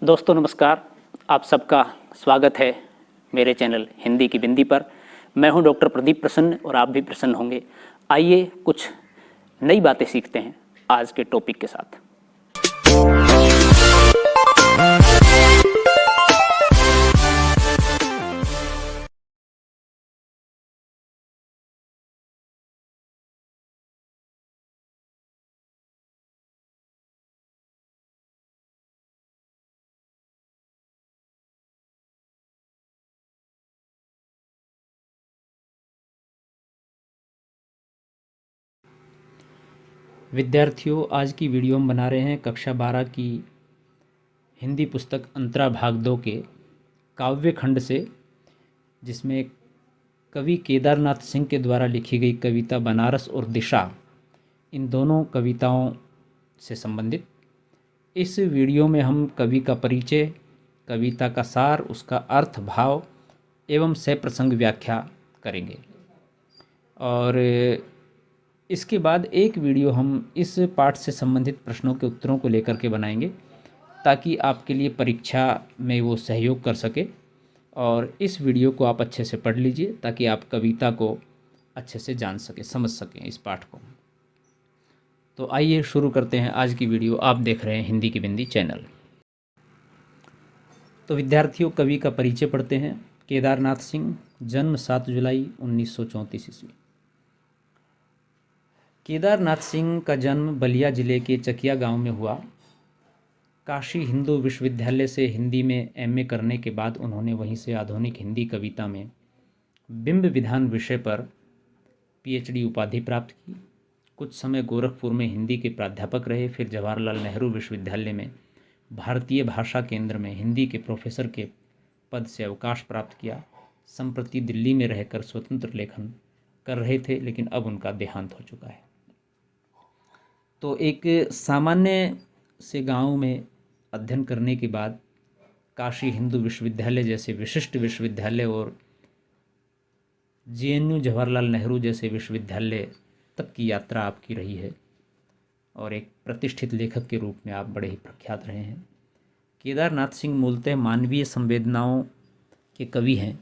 दोस्तों नमस्कार। आप सबका स्वागत है मेरे चैनल हिंदी की बिंदी पर। मैं हूं डॉक्टर प्रदीप प्रसन्न और आप भी प्रसन्न होंगे। आइए कुछ नई बातें सीखते हैं आज के टॉपिक के साथ। विद्यार्थियों, आज की वीडियो हम बना रहे हैं कक्षा 12 की हिंदी पुस्तक अंतरा भाग 2 के काव्य खंड से, जिसमें कवि केदारनाथ सिंह के द्वारा लिखी गई कविता बनारस और दिशा, इन दोनों कविताओं से संबंधित। इस वीडियो में हम कवि का परिचय, कविता का सार, उसका अर्थ, भाव एवं सप्रसंग व्याख्या करेंगे। और इसके बाद एक वीडियो हम इस पाठ से संबंधित प्रश्नों के उत्तरों को लेकर के बनाएंगे, ताकि आपके लिए परीक्षा में वो सहयोग कर सके। और इस वीडियो को आप अच्छे से पढ़ लीजिए ताकि आप कविता को अच्छे से जान सकें, समझ सकें इस पाठ को। तो आइए शुरू करते हैं आज की वीडियो। आप देख रहे हैं हिंदी की बिंदी चैनल। तो विद्यार्थियों, कवि का परिचय पढ़ते हैं। केदारनाथ सिंह, जन्म 7 जुलाई 1934 ईस्वी। केदारनाथ सिंह का जन्म बलिया जिले के चकिया गांव में हुआ। काशी हिंदू विश्वविद्यालय से हिंदी में एमए करने के बाद उन्होंने वहीं से आधुनिक हिंदी कविता में बिंब विधान विषय पर पीएचडी उपाधि प्राप्त की। कुछ समय गोरखपुर में हिंदी के प्राध्यापक रहे। फिर जवाहरलाल नेहरू विश्वविद्यालय में भारतीय भाषा केंद्र में हिंदी के प्रोफेसर के पद से अवकाश प्राप्त किया। संप्रति दिल्ली में रहकर स्वतंत्र लेखन कर रहे थे, लेकिन अब उनका देहांत हो चुका है। तो एक सामान्य से गांव में अध्ययन करने के बाद काशी हिंदू विश्वविद्यालय जैसे विशिष्ट विश्वविद्यालय और जेएनयू जवाहरलाल नेहरू जैसे विश्वविद्यालय तक की यात्रा आपकी रही है और एक प्रतिष्ठित लेखक के रूप में आप बड़े ही प्रख्यात रहे हैं। केदारनाथ सिंह मूलतः मानवीय संवेदनाओं के कवि हैं।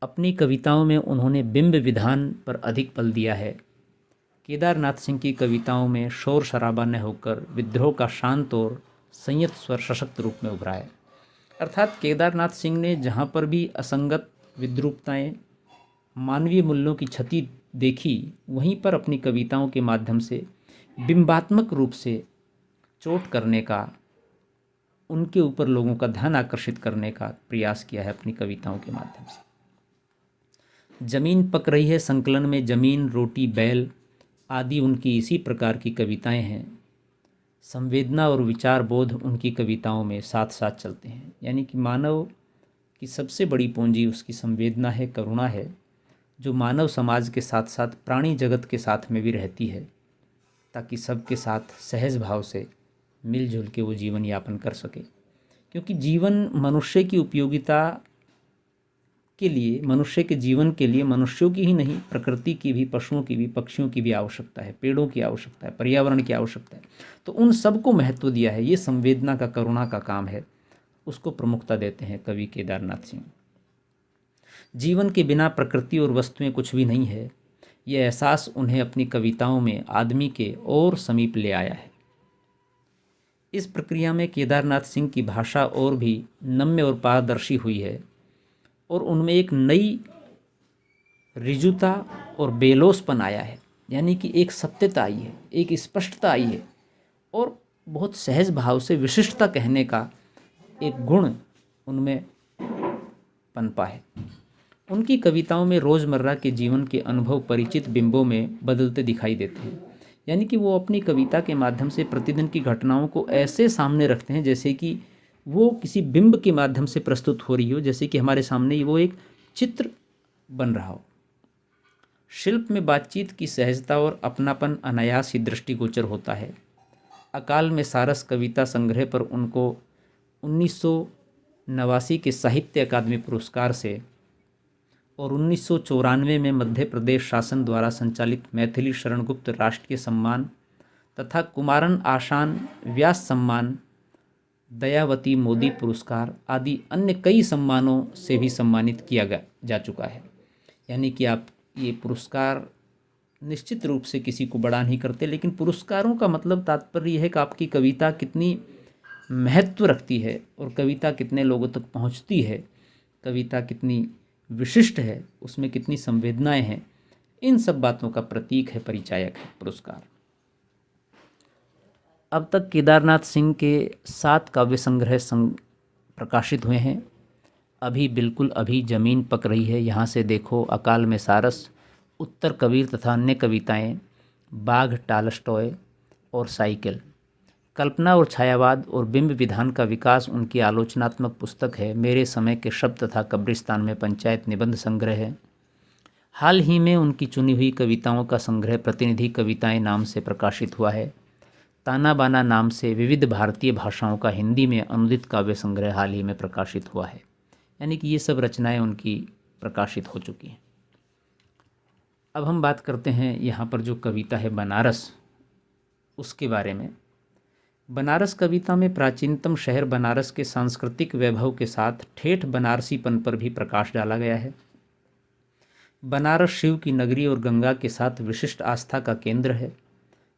अपनी कविताओं में उन्होंने बिंब विधान पर अधिक बल दिया है। केदारनाथ सिंह की कविताओं में शोर शराबा न होकर विद्रोह का शांत और संयत स्वर सशक्त रूप में उभरा है। अर्थात केदारनाथ सिंह ने जहाँ पर भी असंगत, विद्रूपताएं, मानवीय मूल्यों की क्षति देखी, वहीं पर अपनी कविताओं के माध्यम से बिंबात्मक रूप से चोट करने का, उनके ऊपर लोगों का ध्यान आकर्षित करने का प्रयास किया है अपनी कविताओं के माध्यम से। जमीन पक रही है संकलन में जमीन, रोटी, बैल आदि उनकी इसी प्रकार की कविताएं हैं। संवेदना और विचार बोध उनकी कविताओं में साथ साथ चलते हैं। यानी कि मानव की सबसे बड़ी पूंजी उसकी संवेदना है, करुणा है, जो मानव समाज के साथ साथ प्राणी जगत के साथ में भी रहती है, ताकि सबके साथ सहज भाव से मिलजुल के वो जीवन यापन कर सके। क्योंकि जीवन मनुष्य की उपयोगिता के लिए, मनुष्य के जीवन के लिए मनुष्यों की ही नहीं, प्रकृति की भी, पशुओं की भी, पक्षियों की भी आवश्यकता है, पेड़ों की आवश्यकता है, पर्यावरण की आवश्यकता है। तो उन सबको महत्व दिया है। ये संवेदना का, करुणा का काम है, उसको प्रमुखता देते हैं कवि केदारनाथ सिंह। जीवन के बिना प्रकृति और वस्तुएं कुछ भी नहीं है, यह एहसास उन्हें अपनी कविताओं में आदमी के और समीप ले आया है। इस प्रक्रिया में केदारनाथ सिंह की भाषा और भी नम्य और पारदर्शी हुई है और उनमें एक नई ऋजुता और बेलोसपन आया है। यानी कि एक सत्यता आई है, एक स्पष्टता आई है और बहुत सहज भाव से विशिष्टता कहने का एक गुण उनमें पनपा है। उनकी कविताओं में रोज़मर्रा के जीवन के अनुभव परिचित बिंबों में बदलते दिखाई देते हैं। यानी कि वो अपनी कविता के माध्यम से प्रतिदिन की घटनाओं को ऐसे सामने रखते हैं जैसे कि वो किसी बिंब के माध्यम से प्रस्तुत हो रही हो, जैसे कि हमारे सामने वो एक चित्र बन रहा हो। शिल्प में बातचीत की सहजता और अपनापन अनायास ही दृष्टिगोचर होता है। अकाल में सारस कविता संग्रह पर उनको 1989 के साहित्य अकादमी पुरस्कार से और 1994 में मध्य प्रदेश शासन द्वारा संचालित मैथिली शरण गुप्त राष्ट्रीय सम्मान तथा कुमारन आशान व्यास सम्मान दयावती मोदी पुरस्कार आदि अन्य कई सम्मानों से भी सम्मानित किया जा चुका है। यानी कि आप ये पुरस्कार निश्चित रूप से किसी को बड़ा नहीं करते, लेकिन पुरस्कारों का मतलब तात्पर्य यह है कि आपकी कविता कितनी महत्व रखती है और कविता कितने लोगों तक पहुंचती है, कविता कितनी विशिष्ट है, उसमें कितनी संवेदनाएं हैं, इन सब बातों का प्रतीक है, परिचायक है पुरस्कार। अब तक केदारनाथ सिंह के 7 काव्य संग्रह प्रकाशित हुए हैं। बिल्कुल अभी ज़मीन पक रही है, यहाँ से देखो, अकाल में सारस, उत्तर कबीर तथा अन्य कविताएं, बाघ, टालस्टॉय और साइकिल, कल्पना और छायावाद और बिंब विधान का विकास उनकी आलोचनात्मक पुस्तक है। मेरे समय के शब्द तथा कब्रिस्तान में पंचायत निबंध संग्रह है। हाल ही में उनकी चुनी हुई कविताओं का संग्रह प्रतिनिधि कविताएं नाम से प्रकाशित हुआ है। ताना बाना नाम से विविध भारतीय भाषाओं का हिंदी में अनुदित काव्य संग्रह हाल ही में प्रकाशित हुआ है। यानी कि ये सब रचनाएं उनकी प्रकाशित हो चुकी हैं। अब हम बात करते हैं यहाँ पर जो कविता है बनारस, उसके बारे में। बनारस कविता में प्राचीनतम शहर बनारस के सांस्कृतिक वैभव के साथ ठेठ बनारसीपन पर भी प्रकाश डाला गया है। बनारस शिव की नगरी और गंगा के साथ विशिष्ट आस्था का केंद्र है।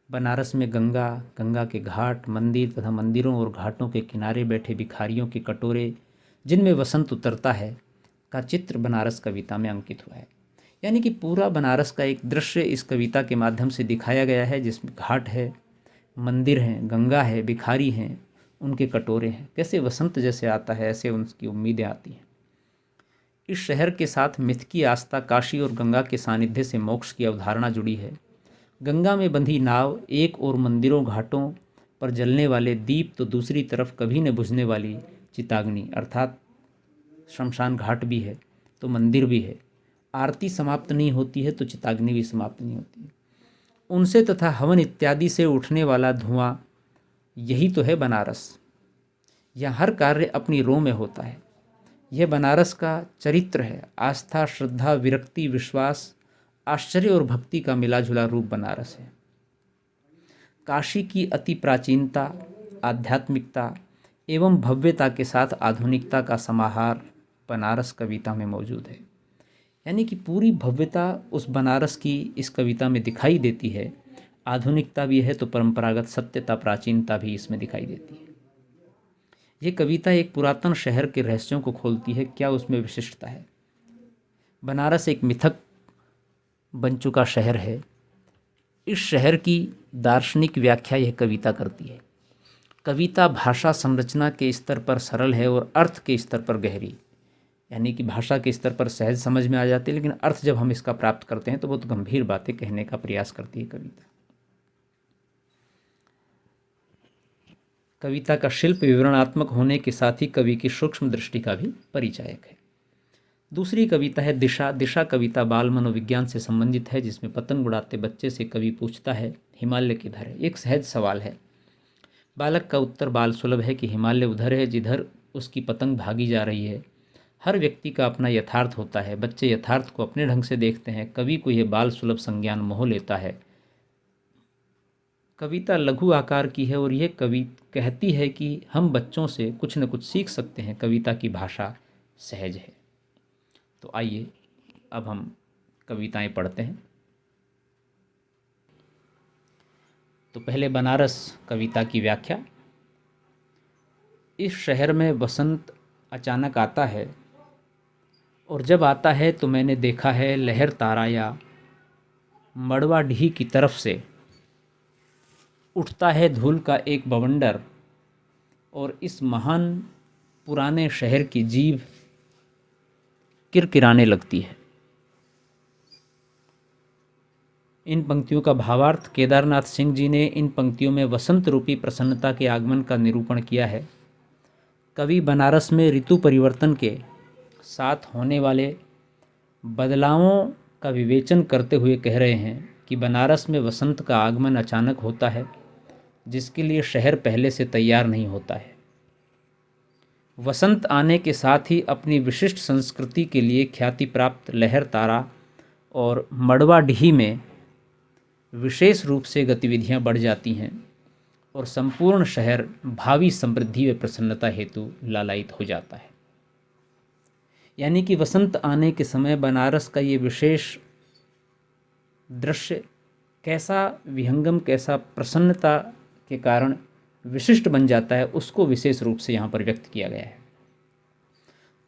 बनारस में गंगा, गंगा के घाट, मंदिर तथा मंदिरों और घाटों के किनारे बैठे भिखारियों के कटोरे जिनमें वसंत उतरता है का चित्र बनारस कविता में अंकित हुआ है। यानी कि पूरा बनारस का एक दृश्य इस कविता के माध्यम से दिखाया गया है, जिसमें घाट है, मंदिर हैं, गंगा है, भिखारी हैं, उनके कटोरे हैं, कैसे वसंत जैसे आता है ऐसे उनकी उम्मीदें आती हैं। इस शहर के साथ मिथ की आस्था, काशी और गंगा के सानिध्य से मोक्ष की अवधारणा जुड़ी है। गंगा में बंधी नाव एक और मंदिरों घाटों पर जलने वाले दीप तो दूसरी तरफ कभी न बुझने वाली चिताग्नि, अर्थात शमशान घाट भी है तो मंदिर भी है। आरती समाप्त नहीं होती है तो चिताग्नि भी समाप्त नहीं होती है। उनसे तथा हवन इत्यादि से उठने वाला धुआं, यही तो है बनारस। यह हर कार्य अपनी रो में होता है। यह बनारस का चरित्र है। आस्था, श्रद्धा, विरक्ति, विश्वास, आश्चर्य और भक्ति का मिलाजुला रूप बनारस है। काशी की अति प्राचीनता, आध्यात्मिकता एवं भव्यता के साथ आधुनिकता का समाहार बनारस कविता में मौजूद है। यानी कि पूरी भव्यता उस बनारस की इस कविता में दिखाई देती है। आधुनिकता भी है तो परंपरागत सत्यता, प्राचीनता भी इसमें दिखाई देती है। ये कविता एक पुरातन शहर के रहस्यों को खोलती है। क्या उसमें विशिष्टता है? बनारस एक मिथक बन चुका शहर है। इस शहर की दार्शनिक व्याख्या यह कविता करती है। कविता भाषा संरचना के स्तर पर सरल है और अर्थ के स्तर पर गहरी। यानी कि भाषा के स्तर पर सहज समझ में आ जाती है, लेकिन अर्थ जब हम इसका प्राप्त करते हैं तो बहुत गंभीर बातें कहने का प्रयास करती है कविता। कविता का शिल्प विवरणात्मक होने के साथ ही कवि की सूक्ष्म दृष्टि का भी परिचायक है। दूसरी कविता है दिशा। दिशा कविता बाल मनोविज्ञान से संबंधित है, जिसमें पतंग उड़ाते बच्चे से कवि पूछता है, हिमालय किधर है? एक सहज सवाल है। बालक का उत्तर बाल सुलभ है कि हिमालय उधर है जिधर उसकी पतंग भागी जा रही है। हर व्यक्ति का अपना यथार्थ होता है। बच्चे यथार्थ को अपने ढंग से देखते हैं। कवि को यह बाल सुलभ संज्ञान मोह लेता है। कविता लघु आकार की है और यह कवि कहती है कि हम बच्चों से कुछ न कुछ सीख सकते हैं। कविता की भाषा सहज है। तो आइए अब हम कविताएं पढ़ते हैं। तो पहले बनारस कविता की व्याख्या। इस शहर में वसंत अचानक आता है, और जब आता है तो मैंने देखा है लहर तारा या मड़वा ढी की तरफ से उठता है धूल का एक बवंडर, और इस महान पुराने शहर की जीभ किरकिराने लगती है। इन पंक्तियों का भावार्थ केदारनाथ सिंह जी ने इन पंक्तियों में वसंत रूपी प्रसन्नता के आगमन का निरूपण किया है। कवि बनारस में ऋतु परिवर्तन के साथ होने वाले बदलावों का विवेचन करते हुए कह रहे हैं कि बनारस में वसंत का आगमन अचानक होता है, जिसके लिए शहर पहले से तैयार नहीं होता है। वसंत आने के साथ ही अपनी विशिष्ट संस्कृति के लिए ख्याति प्राप्त लहर तारा और मड़वा ढी में विशेष रूप से गतिविधियां बढ़ जाती हैं। और संपूर्ण शहर भावी समृद्धि व प्रसन्नता हेतु लालायित हो जाता है। यानी कि वसंत आने के समय बनारस का ये विशेष दृश्य कैसा विहंगम, कैसा प्रसन्नता के कारण विशिष्ट बन जाता है, उसको विशेष रूप से यहाँ पर व्यक्त किया गया है।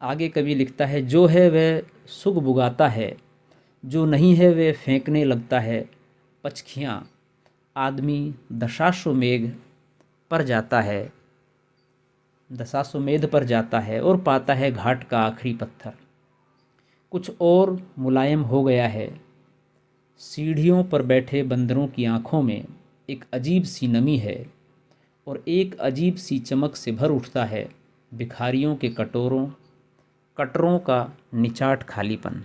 आगे कवि लिखता है, जो है वह सुग बुगाता है, जो नहीं है वह फेंकने लगता है पचखियाँ। आदमी दशाश्वमेध पर जाता है, दशाश्वमेध पर जाता है और पाता है घाट का आखिरी पत्थर। कुछ और मुलायम हो गया है, सीढ़ियों पर बैठे बंदरों की आँखों में एक अजीब सी नमी है और एक अजीब सी चमक से भर उठता है भिखारियों के कटरों का निचाट खालीपन।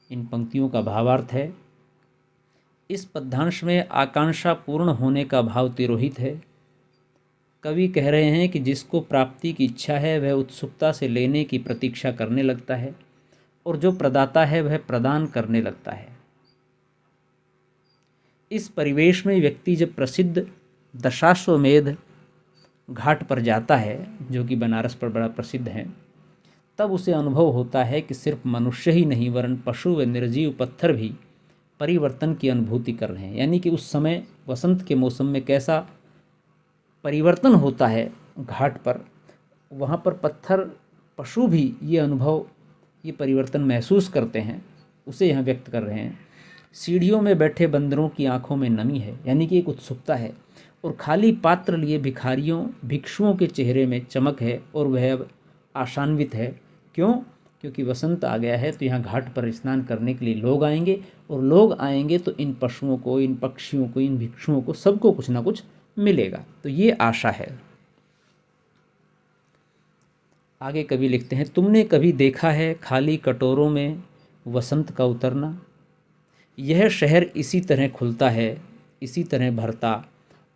इन पंक्तियों का भावार्थ है, इस पद्यांश में आकांक्षा पूर्ण होने का भाव तिरोहित है। कवि कह रहे हैं कि जिसको प्राप्ति की इच्छा है वह उत्सुकता से लेने की प्रतीक्षा करने लगता है और जो प्रदाता है वह प्रदान करने लगता है। इस परिवेश में व्यक्ति जब प्रसिद्ध दशाश्वमेध घाट पर जाता है, जो कि बनारस पर बड़ा प्रसिद्ध है, तब उसे अनुभव होता है कि सिर्फ मनुष्य ही नहीं वरन पशु व निर्जीव पत्थर भी परिवर्तन की अनुभूति कर रहे हैं। यानी कि उस समय वसंत के मौसम में कैसा परिवर्तन होता है घाट पर, वहाँ पर पत्थर पशु भी ये अनुभव, ये परिवर्तन महसूस करते हैं, उसे यहाँ व्यक्त कर रहे हैं। सीढ़ियों में बैठे बंदरों की आंखों में नमी है, यानी कि एक उत्सुकता है, और खाली पात्र लिए भिक्षुओं के चेहरे में चमक है और वह अब आशान्वित है। क्यों? क्योंकि वसंत आ गया है, तो यहाँ घाट पर स्नान करने के लिए लोग आएंगे, और लोग आएंगे तो इन पशुओं को, इन पक्षियों को, इन भिक्षुओं को, सबको कुछ ना कुछ मिलेगा। तो ये आशा है। आगे कवि लिखते हैं, तुमने कभी देखा है खाली कटोरों में वसंत का उतरना? यह शहर इसी तरह खुलता है, इसी तरह भरता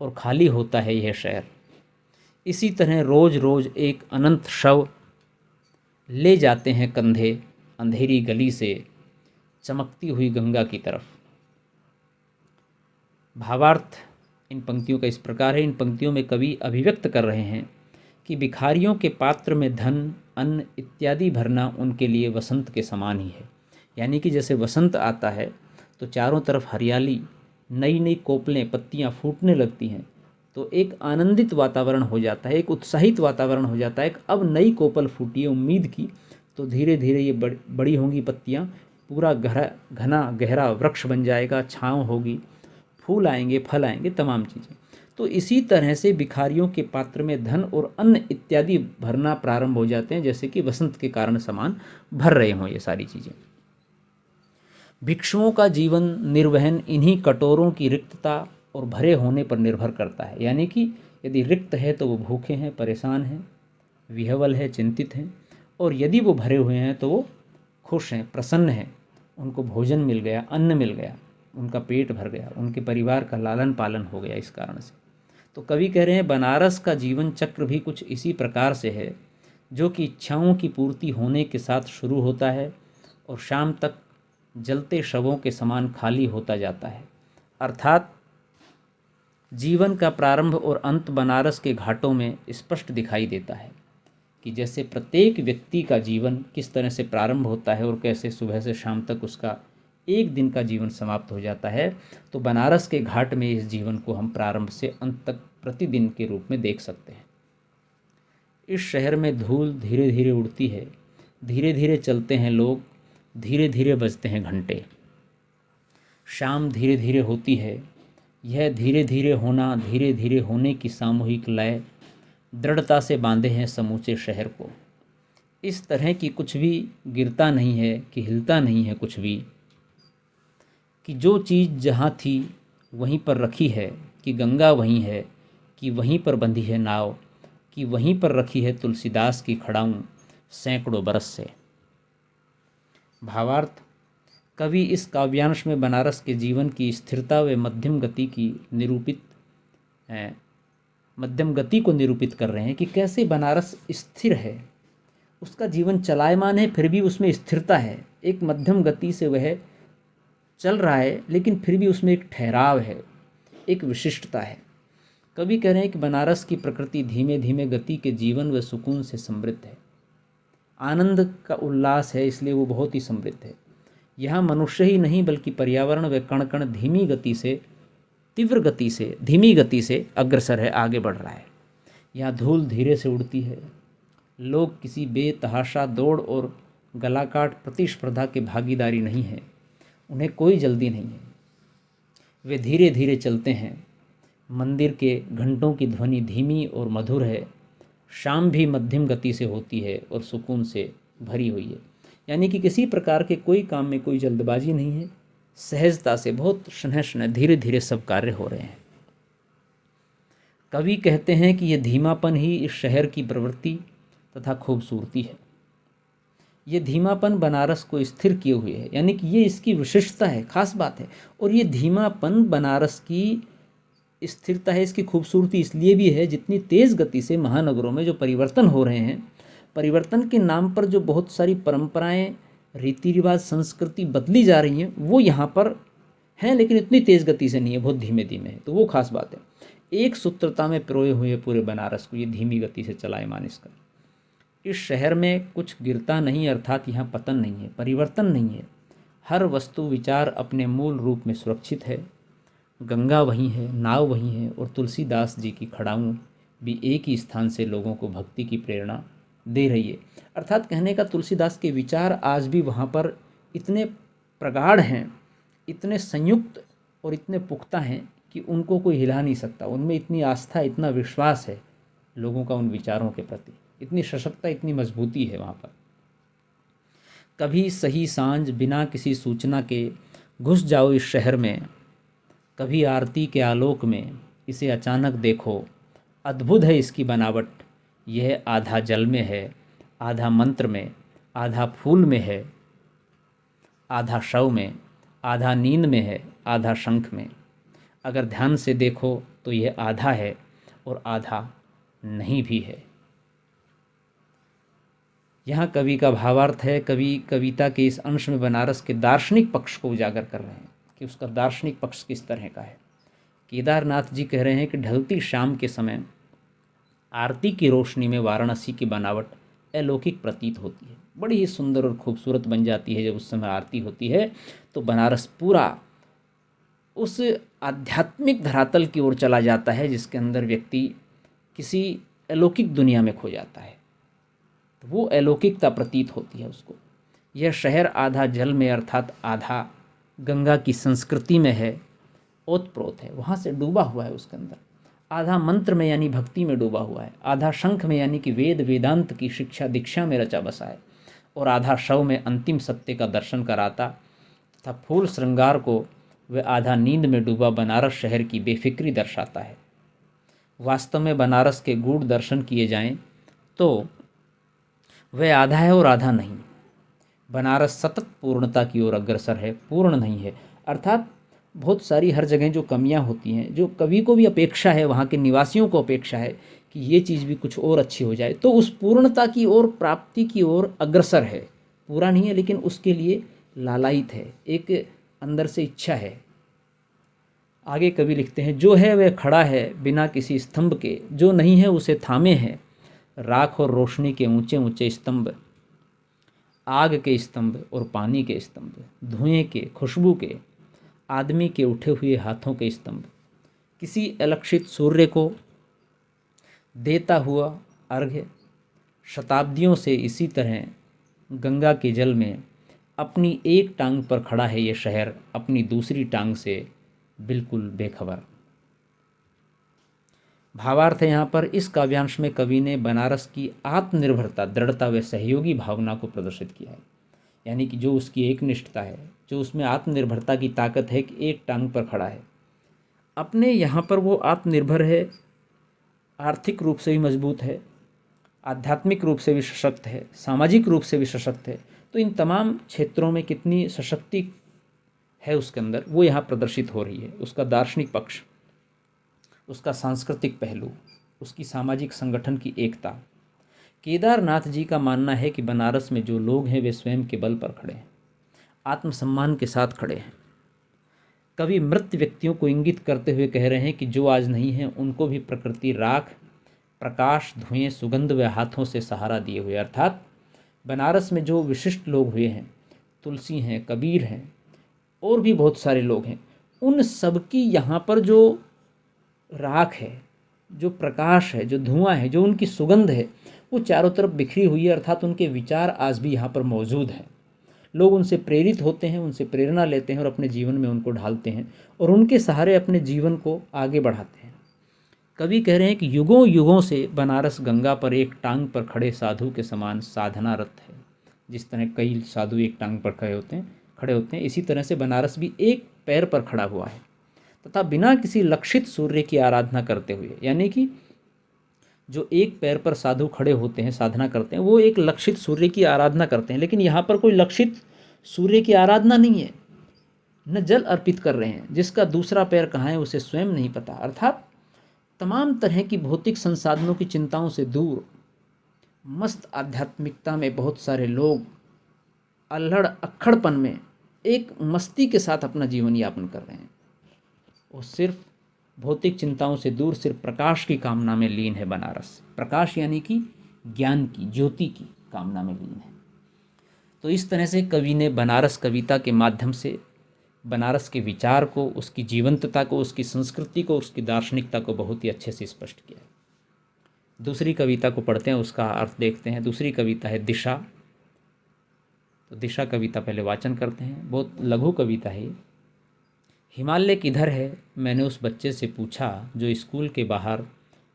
और खाली होता है यह शहर। इसी तरह रोज रोज एक अनंत शव ले जाते हैं कंधे अंधेरी गली से चमकती हुई गंगा की तरफ। भावार्थ इन पंक्तियों का इस प्रकार है। इन पंक्तियों में कवि अभिव्यक्त कर रहे हैं कि भिखारियों के पात्र में धन, अन्न इत्यादि भरना उनके लिए वसंत के समान ही है। यानी कि जैसे वसंत आता है तो चारों तरफ हरियाली, नई नई कोपलें, पत्तियां फूटने लगती हैं, तो एक आनंदित वातावरण हो जाता है, एक उत्साहित वातावरण हो जाता है कि अब नई कोपल फूटी है उम्मीद की, तो धीरे धीरे ये बड़ी होंगी पत्तियां, पूरा घना गहरा वृक्ष बन जाएगा, छाँव होगी, फूल आएंगे, फल आएंगे, तमाम चीज़ें। तो इसी तरह से भिखारियों के पात्र में धन और अन्न इत्यादि भरना प्रारंभ हो जाते हैं, जैसे कि वसंत के कारण समान भर रहे हों ये सारी चीज़ें। भिक्षुओं का जीवन निर्वहन इन्हीं कटोरों की रिक्तता और भरे होने पर निर्भर करता है। यानी कि यदि रिक्त है तो वो भूखे हैं, परेशान हैं, विह्वल है, चिंतित हैं, और यदि वो भरे हुए हैं तो वो खुश हैं, प्रसन्न हैं, उनको भोजन मिल गया, अन्न मिल गया, उनका पेट भर गया, उनके परिवार का लालन पालन हो गया। इस कारण से तो कवि कह रहे हैं बनारस का जीवन चक्र भी कुछ इसी प्रकार से है, जो कि इच्छाओं की पूर्ति होने के साथ शुरू होता है और शाम तक जलते शवों के समान खाली होता जाता है। अर्थात जीवन का प्रारंभ और अंत बनारस के घाटों में स्पष्ट दिखाई देता है कि जैसे प्रत्येक व्यक्ति का जीवन किस तरह से प्रारंभ होता है और कैसे सुबह से शाम तक उसका एक दिन का जीवन समाप्त हो जाता है, तो बनारस के घाट में इस जीवन को हम प्रारंभ से अंत तक प्रतिदिन के रूप में देख सकते हैं। इस शहर में धूल धीरे धीरे उड़ती है, धीरे धीरे चलते हैं लोग, धीरे धीरे बजते हैं घंटे। शाम धीरे धीरे होती है। यह धीरे धीरे होना, धीरे धीरे होने की सामूहिक लय दृढ़ता से बांधे हैं समूचे शहर को। इस तरह की कुछ भी गिरता नहीं है कि हिलता नहीं है कुछ भी, कि जो चीज़ जहाँ थी वहीं पर रखी है, कि गंगा वहीं है, कि वहीं पर बंधी है नाव, कि वहीं पर रखी है तुलसीदास की खड़ाऊँ सैकड़ों बरस से। भावार्थ, कवि इस काव्यांश में बनारस के जीवन की स्थिरता व मध्यम गति को निरूपित कर रहे हैं कि कैसे बनारस स्थिर है, उसका जीवन चलायमान है, फिर भी उसमें स्थिरता है, एक मध्यम गति से वह चल रहा है, लेकिन फिर भी उसमें एक ठहराव है, एक विशिष्टता है। कवि कह रहे हैं कि बनारस की प्रकृति धीमे धीमे गति के जीवन व सुकून से समृद्ध है, आनंद का उल्लास है, इसलिए वो बहुत ही समृद्ध है। यहाँ मनुष्य ही नहीं बल्कि पर्यावरण व कण कण धीमी गति से अग्रसर है, आगे बढ़ रहा है। यहाँ धूल धीरे से उड़ती है, लोग किसी बेतहाशा दौड़ और गलाकाट प्रतिस्पर्धा के भागीदारी नहीं है, उन्हें कोई जल्दी नहीं है, वे धीरे धीरे चलते हैं। मंदिर के घंटों की ध्वनि धीमी और मधुर है, शाम भी मध्यम गति से होती है और सुकून से भरी हुई है। यानी कि किसी प्रकार के कोई काम में कोई जल्दबाजी नहीं है, सहजता से बहुत शनह धीरे धीरे सब कार्य हो रहे हैं। कवि कहते हैं कि यह धीमापन ही इस शहर की प्रवृत्ति तथा खूबसूरती है। ये धीमापन बनारस को स्थिर किए हुए है, यानी कि ये इसकी विशिष्टता है, खास बात है। और ये धीमापन बनारस की स्थिरता है, इसकी खूबसूरती इसलिए भी है जितनी तेज़ गति से महानगरों में जो परिवर्तन हो रहे हैं, परिवर्तन के नाम पर जो बहुत सारी परंपराएं, रीति रिवाज, संस्कृति बदली जा रही हैं, वो यहाँ पर हैं, लेकिन इतनी तेज़ गति से नहीं है, बहुत धीमे धीमे है। तो वो खास बात है। एक सूत्रता में पिरोए हुए पूरे बनारस को ये धीमी गति से चलायमान इसका। इस शहर में कुछ गिरता नहीं, अर्थात यहाँ पतन नहीं है, परिवर्तन नहीं है। हर वस्तु विचार अपने मूल रूप में सुरक्षित है। गंगा वहीं है, नाव वहीं है, और तुलसीदास जी की खड़ाऊँ भी एक ही स्थान से लोगों को भक्ति की प्रेरणा दे रही है। अर्थात कहने का तुलसीदास के विचार आज भी वहाँ पर इतने प्रगाढ़ हैं, इतने संयुक्त और इतने पुख्ता हैं कि उनको कोई हिला नहीं सकता। उनमें इतनी आस्था, इतना विश्वास है लोगों का उन विचारों के प्रति, इतनी सशक्तता, इतनी मजबूती है वहाँ पर। कभी सही सांझ बिना किसी सूचना के घुस जाओ इस शहर में, कभी आरती के आलोक में इसे अचानक देखो। अद्भुत है इसकी बनावट, यह आधा जल में है, आधा मंत्र में, आधा फूल में है, आधा शव में, आधा नींद में है, आधा शंख में। अगर ध्यान से देखो तो यह आधा है और आधा नहीं भी है। यहाँ कवि का भावार्थ है, कवि कविता के इस अंश में बनारस के दार्शनिक पक्ष को उजागर कर रहे हैं कि उसका दार्शनिक पक्ष किस तरह का है। केदारनाथ जी कह रहे हैं कि ढलती शाम के समय आरती की रोशनी में वाराणसी की बनावट अलौकिक प्रतीत होती है, बड़ी ही सुंदर और खूबसूरत बन जाती है। जब उस समय आरती होती है तो बनारस पूरा उस आध्यात्मिक धरातल की ओर चला जाता है जिसके अंदर व्यक्ति किसी अलौकिक दुनिया में खो जाता है, तो वो अलौकिकता प्रतीत होती है उसको। यह शहर आधा जल में अर्थात आधा गंगा की संस्कृति में है, ओतप्रोत है, वहाँ से डूबा हुआ है उसके अंदर। आधा मंत्र में यानी भक्ति में डूबा हुआ है, आधा शंख में यानी कि वेद वेदांत की शिक्षा दीक्षा में रचा बसा है, और आधा शव में अंतिम सत्य का दर्शन कराता तथा फूल श्रृंगार को वह आधा नींद में डूबा बनारस शहर की बेफिक्री दर्शाता है। वास्तव में बनारस के गूढ़ दर्शन किए जाएं तो वह आधा है और आधा नहीं। बनारस सतत पूर्णता की ओर अग्रसर है, पूर्ण नहीं है। अर्थात बहुत सारी हर जगह जो कमियां होती हैं, जो कवि को भी अपेक्षा है, वहाँ के निवासियों को अपेक्षा है कि ये चीज़ भी कुछ और अच्छी हो जाए, तो उस पूर्णता की ओर, प्राप्ति की ओर अग्रसर है। पूरा नहीं है लेकिन उसके लिए लालायित है, एक अंदर से इच्छा है। आगे कवि लिखते हैं, जो है वह खड़ा है बिना किसी स्तंभ के, जो नहीं है उसे थामे है राख और रोशनी के ऊंचे ऊंचे स्तंभ, आग के स्तंभ और पानी के स्तंभ, धुएं के, खुशबू के, आदमी के उठे हुए हाथों के स्तंभ, किसी अलक्षित सूर्य को देता हुआ अर्घ्य। शताब्दियों से इसी तरह गंगा के जल में अपनी एक टांग पर खड़ा है ये शहर, अपनी दूसरी टांग से बिल्कुल बेखबर। भावार्थ है यहाँ पर, इस काव्यांश में कवि ने बनारस की आत्मनिर्भरता, दृढ़ता व सहयोगी भावना को प्रदर्शित किया है। यानी कि जो उसकी एक निष्ठता है, जो उसमें आत्मनिर्भरता की ताकत है कि एक टांग पर खड़ा है, अपने यहाँ पर वो आत्मनिर्भर है, आर्थिक रूप से भी मजबूत है, आध्यात्मिक रूप से भी सशक्त है, सामाजिक रूप से भी सशक्त है। तो इन तमाम क्षेत्रों में कितनी सशक्ति है उसके अंदर, वो यहाँ प्रदर्शित हो रही है। उसका दार्शनिक पक्ष, उसका सांस्कृतिक पहलू, उसकी सामाजिक संगठन की एकता। केदारनाथ जी का मानना है कि बनारस में जो लोग हैं वे स्वयं के बल पर खड़े हैं, आत्मसम्मान के साथ खड़े हैं। कवि मृत व्यक्तियों को इंगित करते हुए कह रहे हैं कि जो आज नहीं हैं उनको भी प्रकृति राख, प्रकाश, धुएं, सुगंध व हाथों से सहारा दिए हुए। अर्थात बनारस में जो विशिष्ट लोग हुए हैं, तुलसी हैं, कबीर हैं और भी बहुत सारे लोग हैं, उन सबकी यहाँ पर जो राख है, जो प्रकाश है, जो धुआं है, जो उनकी सुगंध है, वो चारों तरफ बिखरी हुई है। अर्थात उनके विचार आज भी यहाँ पर मौजूद हैं। लोग उनसे प्रेरित होते हैं, उनसे प्रेरणा लेते हैं और अपने जीवन में उनको ढालते हैं और उनके सहारे अपने जीवन को आगे बढ़ाते हैं। कवि कह रहे हैं कि युगों युगों से बनारस गंगा पर एक टांग पर खड़े साधु के समान साधनारत है। जिस तरह कई साधु एक टांग पर खड़े होते हैं, इसी तरह से बनारस भी एक पैर पर खड़ा हुआ है तथा बिना किसी लक्षित सूर्य की आराधना करते हुए, यानी कि जो एक पैर पर साधु खड़े होते हैं, साधना करते हैं, वो एक लक्षित सूर्य की आराधना करते हैं। लेकिन यहाँ पर कोई लक्षित सूर्य की आराधना नहीं है, न जल अर्पित कर रहे हैं। जिसका दूसरा पैर कहाँ है उसे स्वयं नहीं पता। अर्थात तमाम तरह की भौतिक संसाधनों की चिंताओं से दूर मस्त आध्यात्मिकता में बहुत सारे लोग अल्हड़ अक्खड़पन में एक मस्ती के साथ अपना जीवन यापन कर रहे हैं। वो सिर्फ भौतिक चिंताओं से दूर सिर्फ प्रकाश की कामना में लीन है। बनारस प्रकाश यानी कि ज्ञान की, ज्योति की कामना में लीन है। तो इस तरह से कवि ने बनारस कविता के माध्यम से बनारस के विचार को, उसकी जीवंतता को, उसकी संस्कृति को, उसकी दार्शनिकता को बहुत ही अच्छे से स्पष्ट किया है। दूसरी कविता को पढ़ते हैं, उसका अर्थ देखते हैं। दूसरी कविता है दिशा। तो दिशा कविता पहले वाचन करते हैं। बहुत लघु कविता है। हिमालय किधर है, मैंने उस बच्चे से पूछा जो स्कूल के बाहर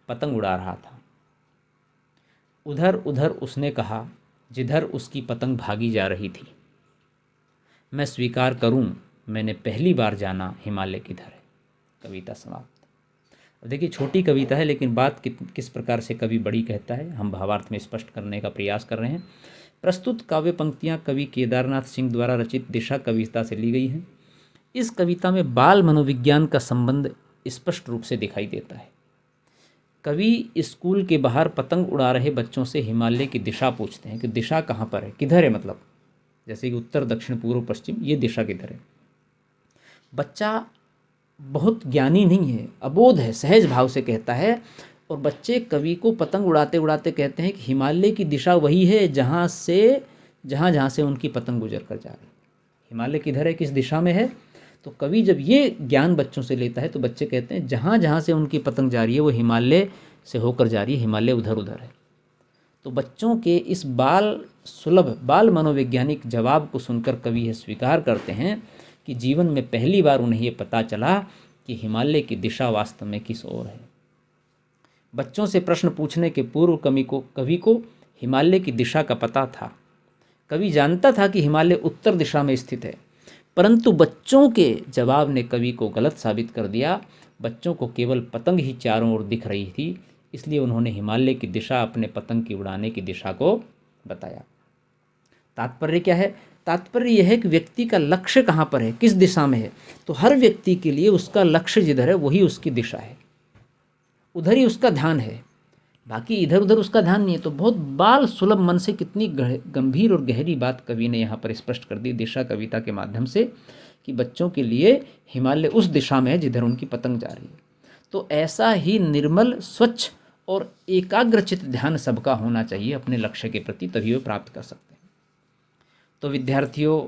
पतंग उड़ा रहा था। उधर उधर उसने कहा, जिधर उसकी पतंग भागी जा रही थी। मैं स्वीकार करूं, मैंने पहली बार जाना हिमालय किधर है। कविता समाप्त। अब देखिए, छोटी कविता है लेकिन बात किस प्रकार से कवि बड़ी कहता है, हम भावार्थ में स्पष्ट करने का प्रयास कर रहे हैं। प्रस्तुत काव्य पंक्तियां कवि केदारनाथ सिंह द्वारा रचित दिशा कविता से ली गई हैं। इस कविता में बाल मनोविज्ञान का संबंध स्पष्ट रूप से दिखाई देता है। कवि स्कूल के बाहर पतंग उड़ा रहे बच्चों से हिमालय की दिशा पूछते हैं कि दिशा कहाँ पर है, किधर है, मतलब जैसे कि उत्तर, दक्षिण, पूर्व, पश्चिम, ये दिशा किधर है। बच्चा बहुत ज्ञानी नहीं है, अबोध है, सहज भाव से कहता है और बच्चे कवि को पतंग उड़ाते उड़ाते कहते हैं कि हिमालय की दिशा वही है जहाँ से उनकी पतंग गुजर कर जा रही है। हिमालय किधर है, किस दिशा में है। तो कवि जब ये ज्ञान बच्चों से लेता है तो बच्चे कहते हैं जहाँ जहाँ से उनकी पतंग जा रही है वो हिमालय से होकर जा रही है, हिमालय उधर उधर है। तो बच्चों के इस बाल सुलभ, बाल मनोवैज्ञानिक जवाब को सुनकर कवि यह स्वीकार करते हैं कि जीवन में पहली बार उन्हें ये पता चला कि हिमालय की दिशा वास्तव में किस ओर है। बच्चों से प्रश्न पूछने के पूर्व कवि को हिमालय की दिशा का पता था। कवि जानता था कि हिमालय उत्तर दिशा में स्थित है, परंतु बच्चों के जवाब ने कवि को गलत साबित कर दिया। बच्चों को केवल पतंग ही चारों ओर दिख रही थी, इसलिए उन्होंने हिमालय की दिशा अपने पतंग की उड़ाने की दिशा को बताया। तात्पर्य क्या है? तात्पर्य यह है कि व्यक्ति का लक्ष्य कहाँ पर है, किस दिशा में है। तो हर व्यक्ति के लिए उसका लक्ष्य जिधर है वही उसकी दिशा है, उधर ही उसका ध्यान है, बाकी इधर उधर उसका ध्यान नहीं है। तो बहुत बाल सुलभ मन से कितनी गंभीर और गहरी बात कवि ने यहाँ पर स्पष्ट कर दी दिशा कविता के माध्यम से, कि बच्चों के लिए हिमालय उस दिशा में है जिधर उनकी पतंग जा रही है। तो ऐसा ही निर्मल, स्वच्छ और एकाग्रचित ध्यान सबका होना चाहिए अपने लक्ष्य के प्रति, तभी वो प्राप्त कर सकते हैं। तो विद्यार्थियों,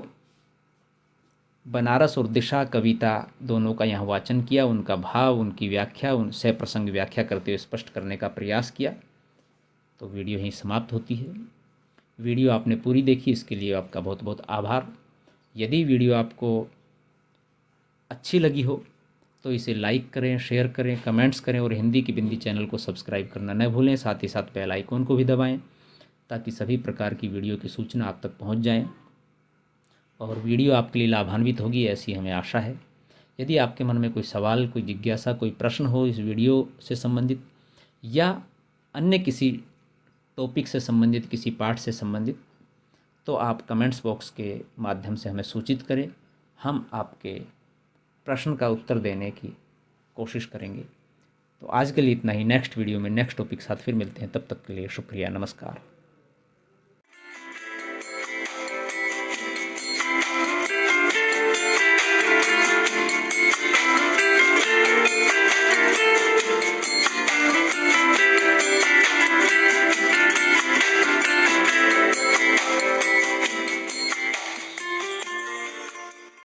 बनारस और दिशा कविता दोनों का यहाँ वाचन किया, उनका भाव, उनकी व्याख्या, उन सह प्रसंग व्याख्या करते हुए स्पष्ट करने का प्रयास किया। तो वीडियो यहीं समाप्त होती है। वीडियो आपने पूरी देखी, इसके लिए आपका बहुत बहुत आभार। यदि वीडियो आपको अच्छी लगी हो तो इसे लाइक करें, शेयर करें, कमेंट्स करें और हिंदी की बिंदी चैनल को सब्सक्राइब करना न भूलें। साथ ही साथ बेल आइकन को भी दबाएं ताकि सभी प्रकार की वीडियो की सूचना आप तक पहुंच जाएं और वीडियो आपके लिए लाभान्वित होगी, ऐसी हमें आशा है। यदि आपके मन में कोई सवाल, कोई जिज्ञासा, कोई प्रश्न हो इस वीडियो से संबंधित या अन्य किसी टॉपिक से संबंधित, किसी पाठ से संबंधित, तो आप कमेंट्स बॉक्स के माध्यम से हमें सूचित करें। हम आपके प्रश्न का उत्तर देने की कोशिश करेंगे। तो आज के लिए इतना ही। नेक्स्ट वीडियो में नेक्स्ट टॉपिक साथ फिर मिलते हैं। तब तक के लिए शुक्रिया, नमस्कार।